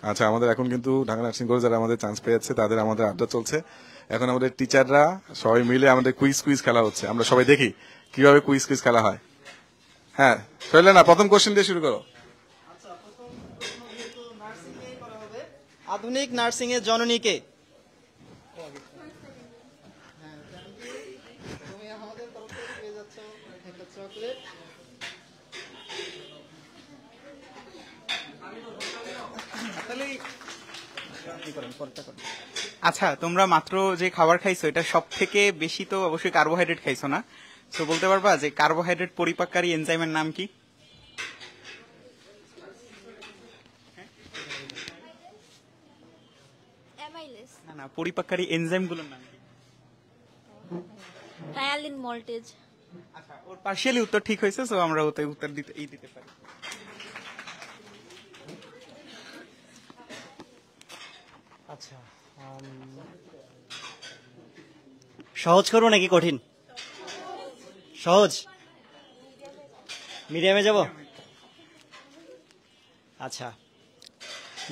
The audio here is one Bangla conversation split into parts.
আচ্ছা, আমাদের এখন কিন্তু ঢাকা নার্সিং কলেজ যারা আমাদের চান্স পেয়েছে তাদের আমাদের আড্ডা চলছে। এখন আমাদের টিচাররা সবাই মিলে আমাদের কুইজ খেলা হচ্ছে, আমরা সবাই দেখি কিভাবে কুইজ খেলা হয়। হ্যাঁ শৈলা, না প্রথম কোশ্চেন দিয়ে শুরু করো। আধুনিক নার্সিং এর জননী কে? আচ্ছা, তোমরা মাত্র যে খাবার খাইছো এটা সব থেকে বেশি তো অবশ্যই কার্বোহাইড্রেট খাইছো না? তো বলতে পারবা যে কার্বোহাইড্রেট পরিপাককারী এনজাইমের নাম কি? অ্যামাইলেস, না না, পরিপাককারী এনজাইমগুলোর নাম কি? Ptyalin maltase. আচ্ছা, ওর পার্শিয়ালি উত্তর ঠিক হয়েছে, তো আমরা ওতে উত্তর দিতে পারি। আচ্ছা, সহজ করবো নাকি কঠিন? সহজ, মিডিয়ামে যাব। আচ্ছা,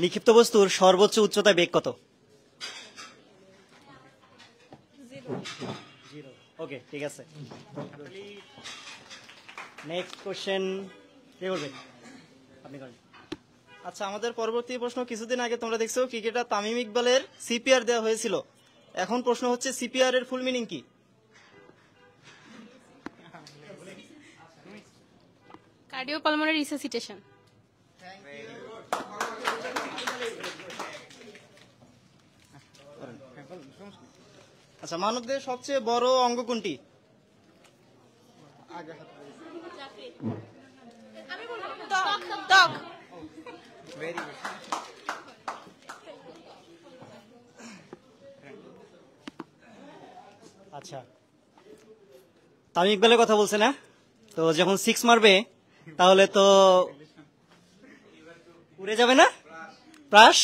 নিক্ষিপ্ত বস্তুর সর্বোচ্চ উচ্চতা বেগ কত? ওকে, ঠিক আছে। নেক্সট কোশ্চেন কে করবে? আপনি করেন। আচ্ছা, আমাদের পরবর্তী প্রশ্ন, কিছুদিন আগে তোমরা দেখছো ক্রিকেটার তামিম ইকবালের সিপিআর দেওয়া হয়েছিল। এখন প্রশ্ন হচ্ছে সিপিআর এর ফুল মিনিং কি? Cardiopulmonary resuscitation. আচ্ছা, মানবদেহের সবচেয়ে বড় অঙ্গ কোনটি? ত্বক। আচ্ছা, তামিম ইকবালের কথা বলছে না? তো যখন 6 মারবে তাহলে তো উড়ে যাবে না প্রাস?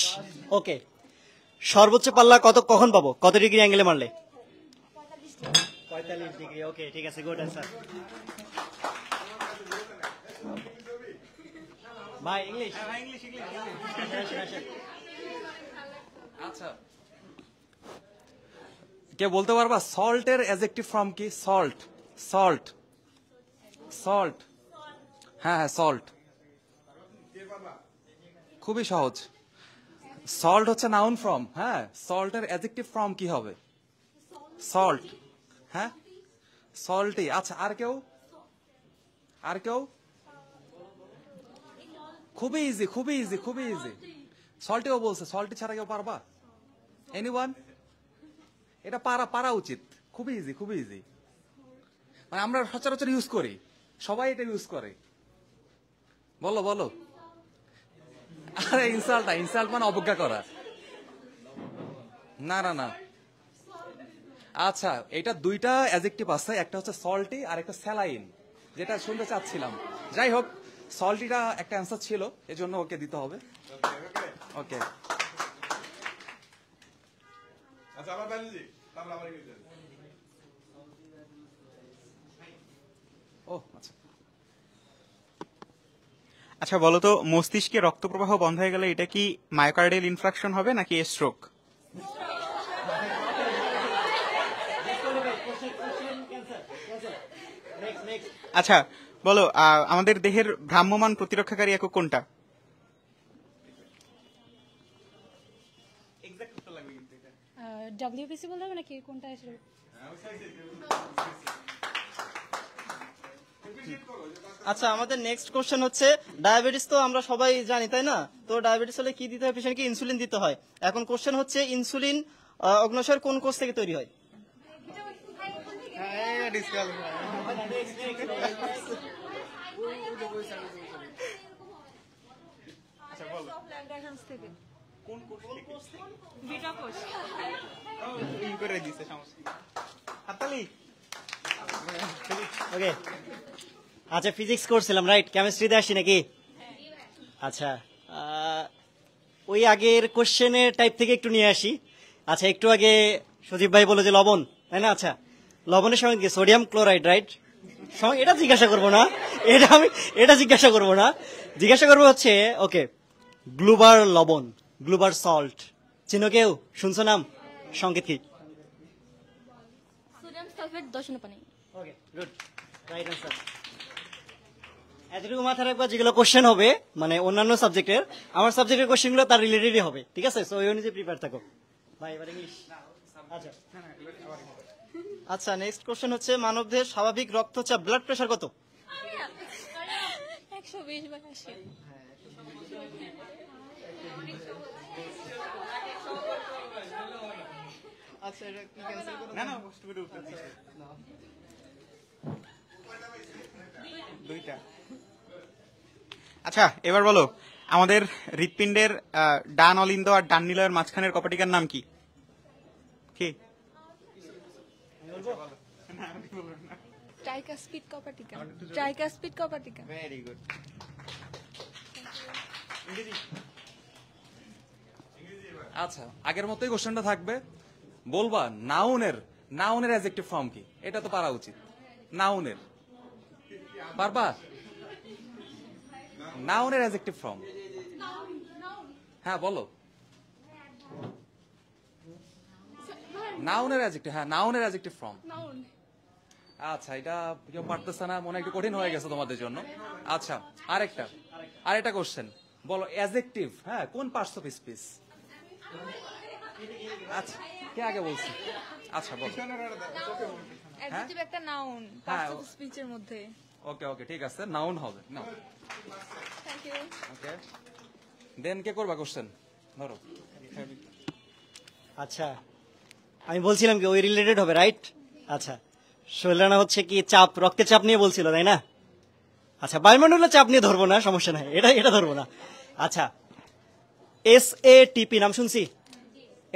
ওকে, সর্বোচ্চ পাল্লা কখন পাবো? কত ডিগ্রি অ্যাঙ্গেলে মারলে? 45 ডিগ্রি। ওকে, ঠিক আছে, গুড অ্যান্সার। ভাই ইংলিশ। আচ্ছা, কে বলতে পারবা সল্টের অ্যাডজেক্টিভ ফর্ম কি? Salt, salt, salt. হ্যাঁ, সল্ট খুবই সহজ। সল্ট হচ্ছে নাউন ফর্ম। হ্যাঁ, সল্টের অ্যাডজেক্টিভ ফর্ম কি হবে? সল্ট। হ্যাঁ, সল্টি। আচ্ছা, আর কেউ? খুবই ইজি, খুবই ইজি, খুবই ইজি। সল্টিও বলছে, সল্টি ছাড়া কেউ পারবা? এনিওয়ান? এটা পারা উচিত। খুবই ইজি, খুবই ইজি। মানে আমরা সচরাচর ইউজ করি, সবাই এটা ইউজ করে। বলো বলো। আরে ইনসাল্ট মানে অবজ্ঞা করা। না না না। আচ্ছা, এটা দুইটা অ্যাডজেক্টিভ আছে, একটা হচ্ছে সল্টি আর একটা স্যালাইন, যেটা শুনতে চাচ্ছিলাম। যাই হোক, সল্টিটা একটা অ্যান্সার ছিল, এজন্য ওকে দিতে হবে। ওকে। আচ্ছা, আবার বায়োলজি, তারপর আবার ইংরেজি। ও আচ্ছা। আচ্ছা, বলো তো, মস্তিষ্কে রক্ত প্রবাহ বন্ধ হয়ে গেলে এটা কি মায়োকার্ডিয়াল ইনফ্রাকশন হবে নাকি স্ট্রোক? আচ্ছা বলো, আমাদের দেহের ভ্রাম্যমান প্রতিরক্ষাকারী একক কোনটা? ডব্লিউবিসি বলতে হবে নাকি কোনটা আসলে? আচ্ছা, আমাদের নেক্সট কোশ্চেন হচ্ছে ডায়াবেটিস তো আমরা সবাই জানি, তাই না? তো ডায়াবেটিস হলে কি দিতে হয় পেশেন্টকে? ইনসুলিন দিতে হয়। এখন কোশ্চেন হচ্ছে ইনসুলিন অগ্ন্যাশয়ের কোন কোষ থেকে তৈরি হয়? ওকে, আচ্ছা, ফিজিক্স করছিলাম, রাইট? কেমিস্ট্রিতে আসি নাকি? আচ্ছা, ওই আগের কোশ্চেনের টাইপ থেকে একটু নিয়ে আসি। আচ্ছা, একটু আগে সজীব ভাই বলে যে লবণ, তাই না? আচ্ছা, লবণের সঙ্গে সোডিয়াম ক্লোরাইড, রাইট? এটা জিজ্ঞাসা করবো না, এটা জিজ্ঞাসা করবো না, জিজ্ঞাসা করবো হচ্ছে ওকে গ্লুবার লবণ গ্লোবাল সল্ট, চিনো কেউ? শুনছো নাম? সংকেত কি? সোডিয়াম সালফেট দশন পানি। ওকে, গুড, রাইট অ্যান্সার। এতটুকু মাথায় রাখবা, যেগুলো কোশ্চেন হবে মানে অন্যান্য সাবজেক্টের, আমার সাবজেক্টের কোশ্চেনগুলো তার রিলেটেডই হবে, ঠিক আছে? সো ওই অনুযায়ী প্রিপেয়ার থাকো। ভাই এবার ইংলিশ। আচ্ছা আচ্ছা, নেক্সট কোশ্চেন হচ্ছে মানবদেহের স্বাভাবিক রক্তচাপ ব্লাড প্রেশার কত? 120/80। আচ্ছা, এটা কি ক্যান্সেল করব? না না কষ্ট করে উত্তর দিচ্ছি। দুইটা। আচ্ছা এবার বলো, আমাদের হৃৎপিণ্ডের ডান অলিন্দ আর ডান নিলয়ের মাঝখানের কপাটিকার নাম কি? কি? ট্রাইকাসপিড কপাটিকা। ট্রাইকাসপিড কপাটিকা। Very good. আচ্ছা, আগের মতোই কোশ্চেনটা থাকবে, বলবা নাউনের অ্যাডজেক্টিভ ফর্ম কি? এটা তো পারা উচিত। নাউনের পারবা? নাউনের অ্যাডজেক্টিভ ফর্ম, হ্যাঁ বলো। নাউনের অ্যাডজেক্টিভ, হ্যাঁ নাউনের অ্যাডজেক্টিভ ফর্ম। নাউন। আচ্ছা, এটা কেউ পারতেছে না, মনে হয় একটু কঠিন হয়ে গেছে তোমাদের জন্য। আচ্ছা, আরেকটা কোশ্চেন, বলো অ্যাডজেক্টিভ, হ্যাঁ কোন পার্টস অফ স্পিচ? আচ্ছা, কে আগে বলছি? আচ্ছা বলো। অ্যাডজেক্টিভ একটা নাউন হ্যাঁ। পার্টস অফ স্পিচের মধ্যে। ওকে ওকে, ঠিক আছে, নাউন হবে। নাও, থ্যাংক ইউ। ওকে, দেন কে করবা কোশ্চেন? ধরো। আচ্ছা, আমি বলছিলাম কি ওই রিলেটেড হবে, রাইট? আচ্ছা, শৈলানা হচ্ছে কি চাপ, রক্তের চাপ নিয়ে বলছিল, তাই না? আচ্ছা, বায়ুমণ্ডলের চাপ নিয়ে ধরবো না, সমস্যা নাই, এটা ধরবো না। আচ্ছা, SATP নাম শুনছি,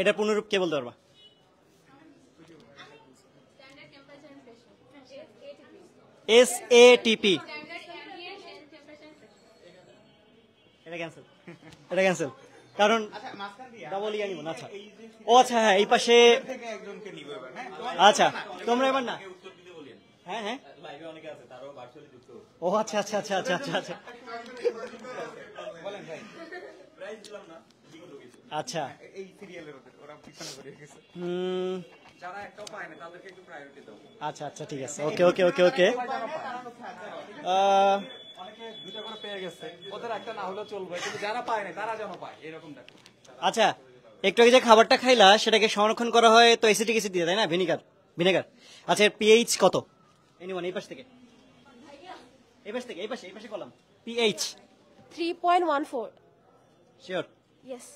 এটা পূর্ণরূপ কে বলতে পারবা? SATP। এটা ক্যান্সেল, কারণ ডাবল ইয়া নিব না। আচ্ছা, ও আচ্ছা, হ্যাঁ এই পাশে। থেকে একজনকে নিব এবার, হ্যাঁ? আচ্ছা, তোমরা এবার না, হ্যাঁ হ্যাঁ, ও আচ্ছা আচ্ছা আচ্ছা আচ্ছা আচ্ছা আচ্ছা আচ্ছা, এই সিরিয়ালের ওরা পিছনে পড়ে গেছে। যারা একটাও পায় না তাদেরকে একটু প্রায়োরিটি দাও। আচ্ছা আচ্ছা, ঠিক আছে, ওকে ওকে ওকে ওকে। অনেকে দুটো করে পেয়ে গেছে, ওদের একটা না হলেও চলবে, কিন্তু যারা পায় না তারা যেন পায়, এরকম দেখো। আচ্ছা, একটু আগে যে খাবারটা খাইলা সেটাকে সংরক্ষণ করা হয় তো অ্যাসিটিক অ্যাসিড দিয়ে, তাই না? ভিনেগার। আচ্ছা, এর পিএইচ কত? এনিওয়ান, এই পাশ থেকে, এই পাশে কলাম। পিএইচ 3.14। শিওর? ইয়েস।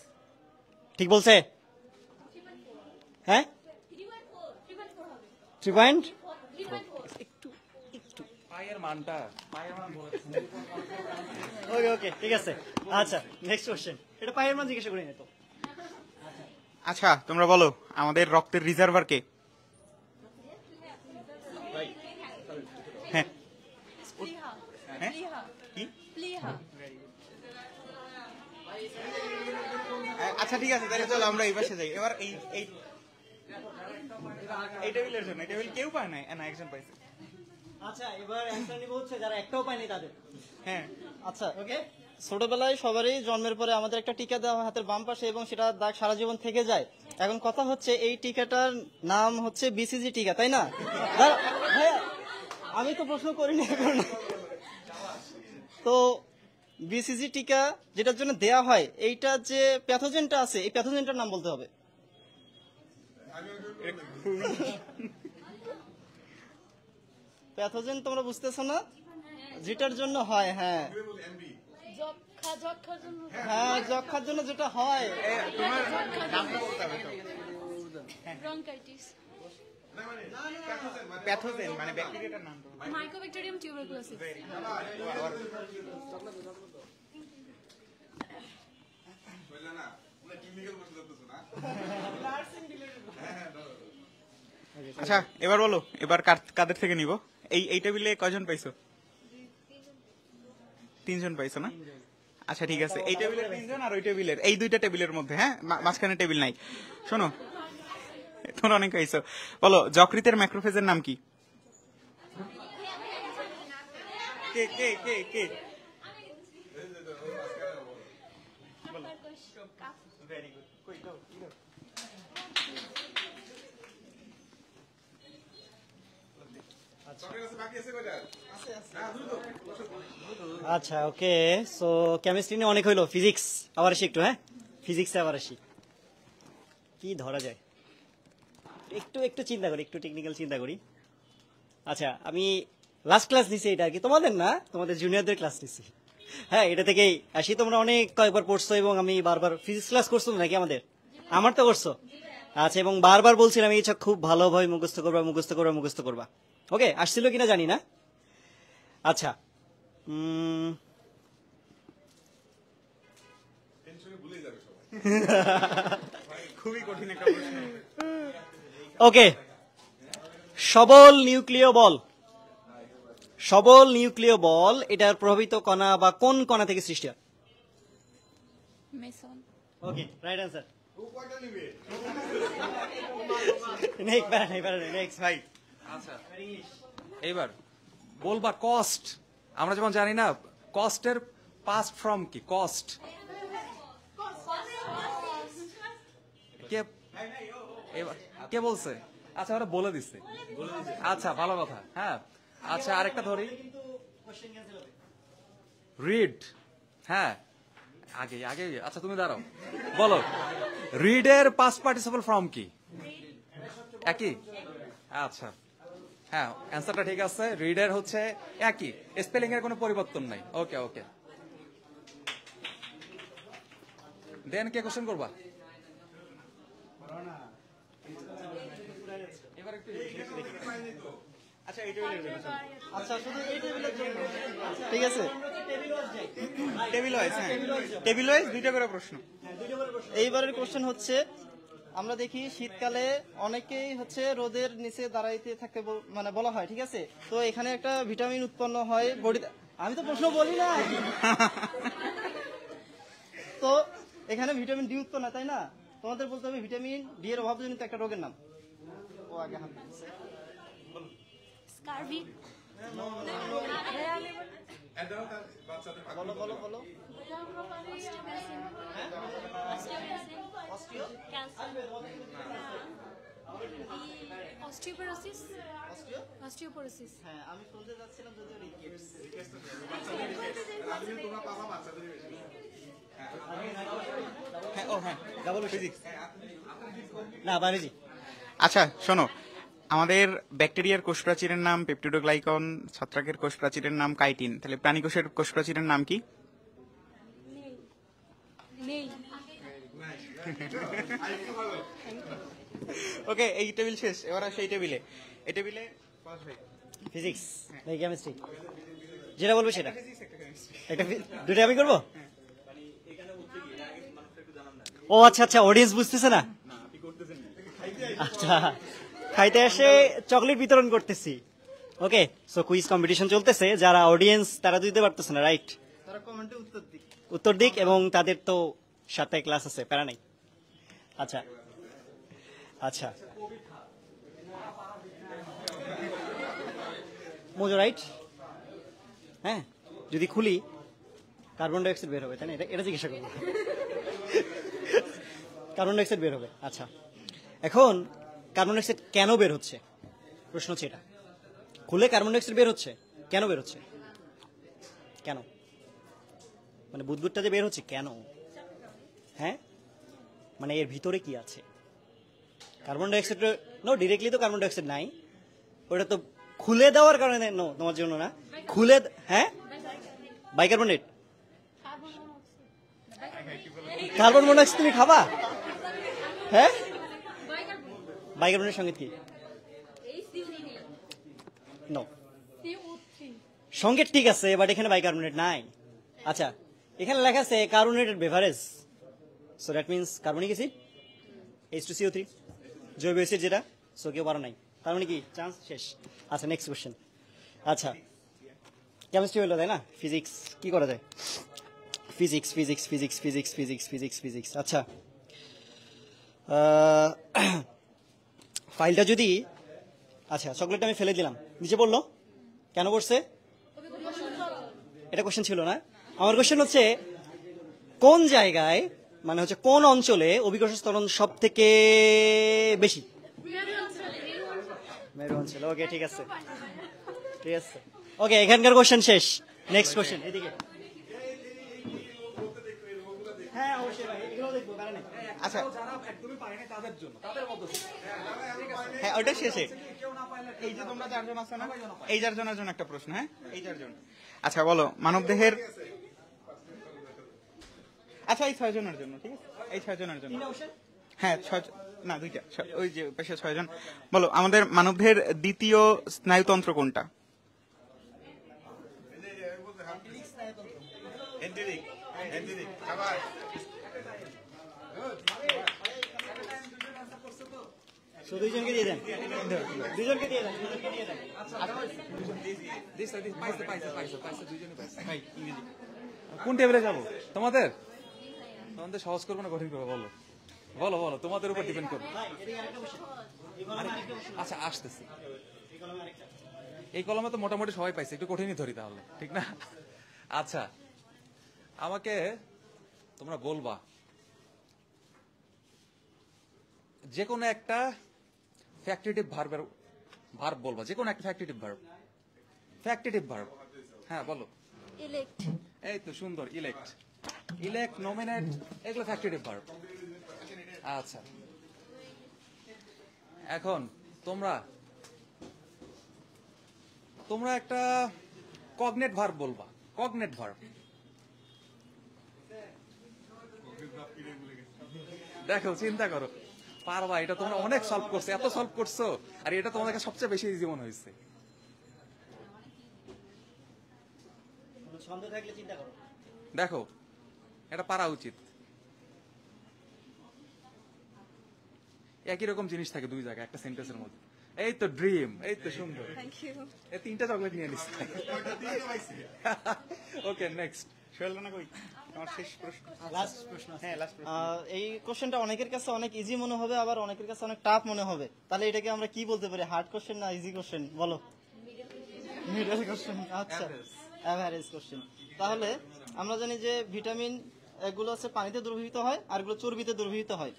ঠিক বলছে? হ্যাঁ, 3 পয়েন্ট। পায়ের মানটা, পায়ের মান বলেছে। ওকে ওকে, ঠিক আছে। আচ্ছা, নেক্সট কোশ্চেন, এটা পায়ের মান জিজ্ঞাসা করি না তো। আচ্ছা তোমরা বলো, আমাদের রক্তের রিজার্ভার কে? হ্যাঁ প্লিহা। হ্যাঁ? প্লিহা। কি? প্লিহা। আচ্ছা ঠিক আছে, তাহলে চলো আমরা এই পাশে যাই। এবার এই টেবিলের জন্য, এই টেবিল কেউ পায় না, না একজন পাইছে। আচ্ছা, এবার অ্যানসার নিব হচ্ছে যারা একটাও পায়নি তাদের। হ্যাঁ আচ্ছা, ওকে, ছোটবেলায় সবারই জন্মের পরে আমাদের একটা টিকা দেওয়া হয় হাতের বাম পাশে, এবং সেটা দাগ সারা জীবন থেকে যায়। এখন কথা হচ্ছে এই টিকাটার নাম হচ্ছে বিসিজি টিকা, তাই না? ভাইয়া, আমি তো প্রশ্ন করিনি এখন। তো বিসিজি টিকা যেটার জন্য দেয়া হয়, এইটা যে প্যাথোজেনটা আছে, এই প্যাথোজেনটার নাম বলতে হবে। প্যাথোজেন তোমরা বুঝতেছো না? যেটার জন্য হয়, হ্যাঁ হ্যাঁ, যক্ষার জন্য যেটা হয়। তোমার নামটা বলতে হবে তো। ব্রঙ্কাইটিস। প্যাথোজেন মানে ব্যাকটেরিয়াটার নাম তো। Mycobacterium tuberculosis. আচ্ছা এবার বলো, এবার কাদের থেকে নিব? এই টেবিলে কয়জন পাইছো? 3 জন পাইছো না? আচ্ছা ঠিক আছে, এই টেবিলের 3 জন আর ওই টেবিলের, এই দুইটা টেবিলের মধ্যে, হ্যাঁ মাঝখানে টেবিল নাই। শোনো, তোমরা অনেক পাইছো, বলো যকৃতের ম্যাক্রোফেজের নাম কি? কে কে কে কে? আচ্ছা ওকে, সো কেমিস্ট্রি নিয়ে অনেক হইলো, ফিজিক্স আবার আসি একটু, হ্যাঁ ফিজিক্সে আবার আসি। কি ধরা যায় একটু একটু চিন্তা করি, একটু টেকনিক্যাল চিন্তা করি। আচ্ছা আমি লাস্ট ক্লাস নিছি, এটা কি তোমাদের না, তোমাদের জুনিয়রদের ক্লাস নিছি। হ্যাঁ এটা থেকেই আসি, তোমরা অনেক কয়েকবার পড়ছো এবং আমি বারবার ফিজিক্স ক্লাস করছো নাকি আমাদের, আমার তো করছো। আচ্ছা এবং বারবার বলছিলাম এই খুব ভালোভাবে মুখস্থ করবা মুখস্থ করবা মুখস্থ করবা। ওকে আসছিল কিনা জানি না। আচ্ছা খুবই কঠিন একটা প্রশ্ন। ওকে, সবল নিউক্লিয় বল, সবল নিউক্লিয় বল এটার প্রভাবিত কণা বা কোন কণা থেকে সৃষ্টি হয়? Mason. Okay right answer. Next ভাই। আচ্ছা এইবার বলবা কস্ট, আমরা যেমন জানি না কস্টের পাস্ট ফর্ম কি, কস্ট কে এবার কে বলছে? আচ্ছা ওরা বলে দিচ্ছে, আচ্ছা ভালো কথা। হ্যাঁ আচ্ছা আরেকটা ধরি, রিড। হ্যাঁ আগে আগে আচ্ছা তুমি দাঁড়াও, বলো রিডের পাস্ট পার্টিসিপল ফর্ম কি? একই। আচ্ছা হ্যাঁ অ্যান্সারটা ঠিক আছে, রিডের হচ্ছে একই, স্পেলিং এর কোনো পরিবর্তন নাই। ওকে ওকে, দেন কে কোশ্চেন করবা? এবার একটু আচ্ছা এই টেবিলের জন্য। আচ্ছা শুধু এই টেবিলের জন্য, ঠিক আছে। টেবিল ওয়াইজ, হ্যাঁ টেবিল ওয়াইজ দুইটা করে প্রশ্ন। এইবারের কোশ্চেন হচ্ছে, আমরা দেখি শীতকালে অনেকেই হচ্ছে রোদের নিচে দাঁড়াইতে থাকতে মানে বলা হয়, ঠিক আছে। তো এখানে একটা ভিটামিন উৎপন্ন হয় বডি, আমি তো প্রশ্ন বলি না। তো এখানে ভিটামিন ডি উৎপন্ন হয়, তাই না? তোমাদের বলতে হবে ভিটামিন ডি এর অভাবজনিত একটা রোগের নাম। ও আগে হাত দিচ্ছে। Scurvy. বলো বলো বলো। Osteoporosis. Osteoporosis. হ্যাঁ আমি শুনতে যাচ্ছিলাম যদি রিকেটস। হ্যাঁ ও হ্যাঁ ডাবল ফিজিক্স। না বায়োলজি। আচ্ছা শোনো, আমাদের ব্যাকটেরিয়ার কোষ প্রাচীরের নাম পেপটিডোগ্লাইকন, ছত্রাকের কোষ প্রাচীরের নাম কাইটিন, তাহলে প্রাণী কোষের কোষ প্রাচীরের নাম কি? Nail. ওকে এই টেবিল শেষ, এবার আসে এই টেবিলে। এই টেবিলে ফার্স্ট ভাই ফিজিক্স নাকি কেমিস্ট্রি, যেটা বলবো সেটা। একটা দুটো আমি করবো। ও আচ্ছা আচ্ছা, অডিয়েন্স বুঝতেছে না। আচ্ছা খাইতে এসে চকলেট বিতরণ করতেছি। ওকে সো কুইজ কম্পিটিশন চলতেছে, যারা অডিয়েন্স তারা দিতে পারতেছে না, রাইট? তারা কমেন্টে উত্তর দিক। উত্তর দিক, এবং তাদের তো 7টায় ক্লাস আছে, প্যারা নাই। আচ্ছা আচ্ছা মোজো রাইট। হ্যাঁ যদি খুলি কার্বন ডাইঅক্সাইড বের হবে, তাই না? এটা জিজ্ঞাসা করবো। কার্বন ডাইঅক্সাইড বের হবে। আচ্ছা এখন কার্বন ডাইঅক্সাইড কেন বের হচ্ছে, প্রশ্ন হচ্ছে এটা। খুলে কার্বন ডাইঅক্সাইড বের হচ্ছে, কেন বের হচ্ছে? কেন মানে বুদবুদটা যে বের হচ্ছে কেন? হ্যাঁ মানে এর ভিতরে কি আছে? কার্বন ডাইঅক্সাইড নো, ডিরেক্টলি তো কার্বন ডাইঅক্সাইড নাই, ওটা তো খুলে দেওয়ার কারণে। নো তোমার জন্য না, খুলে হ্যাঁ বাইকার্বনেট, কার্বন মনোক্সাইড তুমি খাবা? হ্যাঁ বাইকার্বনেট সঙ্গে কি? নো সংকেত ঠিক আছে, বাট এখানে বাইকার্বনেট নাই। আচ্ছা এখানে লেখা আছে carbonated beverage, so that means carbonic acid H2CO3 জৈব অ্যাসিড যেটা, সো কেউ পারো নাই, তার মানে কি চান্স শেষ। আচ্ছা নেক্সট কোশ্চেন। আচ্ছা কেমিস্ট্রি হলো তাই না, ফিজিক্স কি করা যায়? Physics physics physics physics physics physics physics আচ্ছা ফাইলটা যদি, আচ্ছা চকলেটটা আমি ফেলে দিলাম, নিচে পড়লো কেন পড়ছে? এটা কোশ্চেন ছিল না। আমার কোশ্চেন হচ্ছে কোন জায়গায় মানে হচ্ছে কোন অঞ্চলে অভিকর্ষ ত্বরণ সব থেকে বেশি? মেরু অঞ্চলে। ওকে, ঠিক আছে, ঠিক আছে। ওকে, এখানকার কোশ্চেন শেষ। নেক্সট কোশ্চেন, এদিকে। হ্যাঁ অবশ্যই ভাই, এগুলো দেখবো, কারণ নেই। আচ্ছা যারা একদমই পারেনি তাদের জন্য, তাদের মধ্যে হ্যাঁ ওটা শেষে এই যে তোমরা 4 জন আছো না, এই 4 জনের জন্য একটা প্রশ্ন। হ্যাঁ এই 4 জন। আচ্ছা বলো মানবদেহের, আচ্ছা এই 6 জনের জন্য, ঠিক আছে, এই 6 জনের জন্য। হ্যাঁ 6 না 2টা, ওই যে পাশে 6 জন। বলো আমাদের মানবদেহের দ্বিতীয় স্নায়ুতন্ত্র কোনটা? দুইজনকে দিয়ে দেন, দুইজনকে দিয়ে দেন, দুইজনকে দিয়ে দেন। কোন টেবিলে যাবো? তোমাদের তোমাদের সহজ করবো না কঠিন করবো? বলো বলো বলো, তোমাদের উপর ডিপেন্ড করবো। আচ্ছা আসতেছি। এই কলমে তো মোটামুটি সবাই পাইছে, একটু কঠিনই ধরি তাহলে, ঠিক না? আচ্ছা আমাকে তোমরা বলবা যে কোনো একটা ফ্যাক্টরিটিভ ভার্ব বলবা, যে কোনো একটা ফ্যাক্টরিটিভ ভার্ব। হ্যাঁ বলো। Elect. এই তো সুন্দর, ইলেক্ট, নমিনেট, এগুলো ফ্যাক্টরিটিভ ভার্ব। আচ্ছা এখন তোমরা একটা কগনেট ভার্ব বলবা, কগনেট ভার্ব। দেখো চিন্তা করো, পারবা? এটা তোমরা অনেক সলভ করছো, এত সলভ করছো, আর এটা তোমাদের কাছে সবচেয়ে বেশি ইজি মনে হয়েছে। সন্দেহ থাকলে চিন্তা করো। দেখো এটা পারা উচিত। একই রকম জিনিস থাকে দুই জায়গায় একটা সেন্টেন্সের মধ্যে। এই তো ড্রিম, এই তো সুন্দর। এই 3টা চকলেট নিয়ে নিচ্ছি। Okay next. সোহেলরানা কই? আমার শেষ প্রশ্ন, লাস্ট প্রশ্ন। হ্যাঁ লাস্ট প্রশ্ন। এই কোশ্চেনটা অনেকের কাছে অনেক ইজি মনে হবে, আবার অনেকের কাছে অনেক টাফ মনে হবে। তাহলে এটাকে আমরা কি বলতে পারি, হার্ড কোশ্চেন না ইজি কোশ্চেন? বলো। Middle question. আচ্ছা, অ্যাভারেজ কোশ্চেন। তাহলে আমরা জানি যে ভিটামিন এগুলো হচ্ছে পানিতে দ্রবীভূত হয়, আর এগুলো চর্বিতে দ্রবীভূত হয়।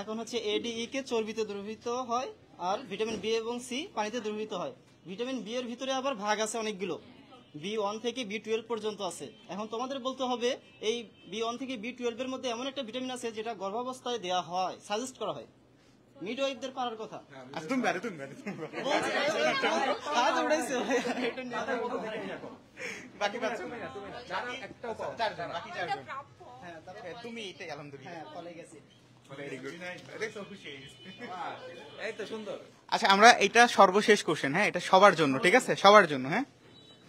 এখন হচ্ছে এডিই কে চর্বিতে দ্রবীভূত হয়, আর ভিটামিন বি এবং সি পানিতে দ্রবীভূত হয়। ভিটামিন বি এর ভিতরে আবার ভাগ আছে অনেকগুলো, B1 থেকে B12 পর্যন্ত আছে। এখন তোমাদের বলতে হবে এই B1 থেকে B12 এর মধ্যে এমন একটা ভিটামিন আছে যেটা গর্ভাবস্থায় দেওয়া হয়, সাজেস্ট করা হয়। মিডওয়াইফদের পারার কথা। আচ্ছা তুমি বাইরে হাত উঠাইছে। বাকি পাচ্ছো না? একটাও পাও। 4 জন, বাকি 4 জন। হ্যাঁ, তারপর তুমি এটাই আলহামদুলিল্লাহ। হ্যাঁ, ফলে গেছি। Very good. দেখছো খুশি হয়ে গেছি। এই তো সুন্দর। আচ্ছা আমরা এটা সর্বশেষ কোশ্চেন, হ্যাঁ এটা সবার জন্য, ঠিক আছে, সবার জন্য। হ্যাঁ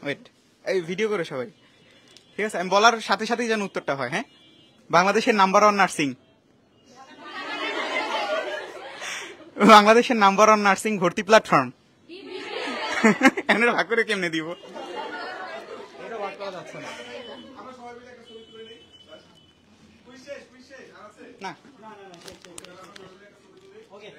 ওয়েট, এই ভিডিও করে সবাই, ঠিক আছে? আমি বলার সাথে সাথেই যেন উত্তরটা হয়। হ্যাঁ, বাংলাদেশের নাম্বার 1 নার্সিং, বাংলাদেশের নাম্বার 1 নার্সিং ভর্তি প্ল্যাটফর্ম। এনে ভাগ করে কেমনে দিব? এটা ওয়ার্ক করা যাচ্ছে না। না ওকে।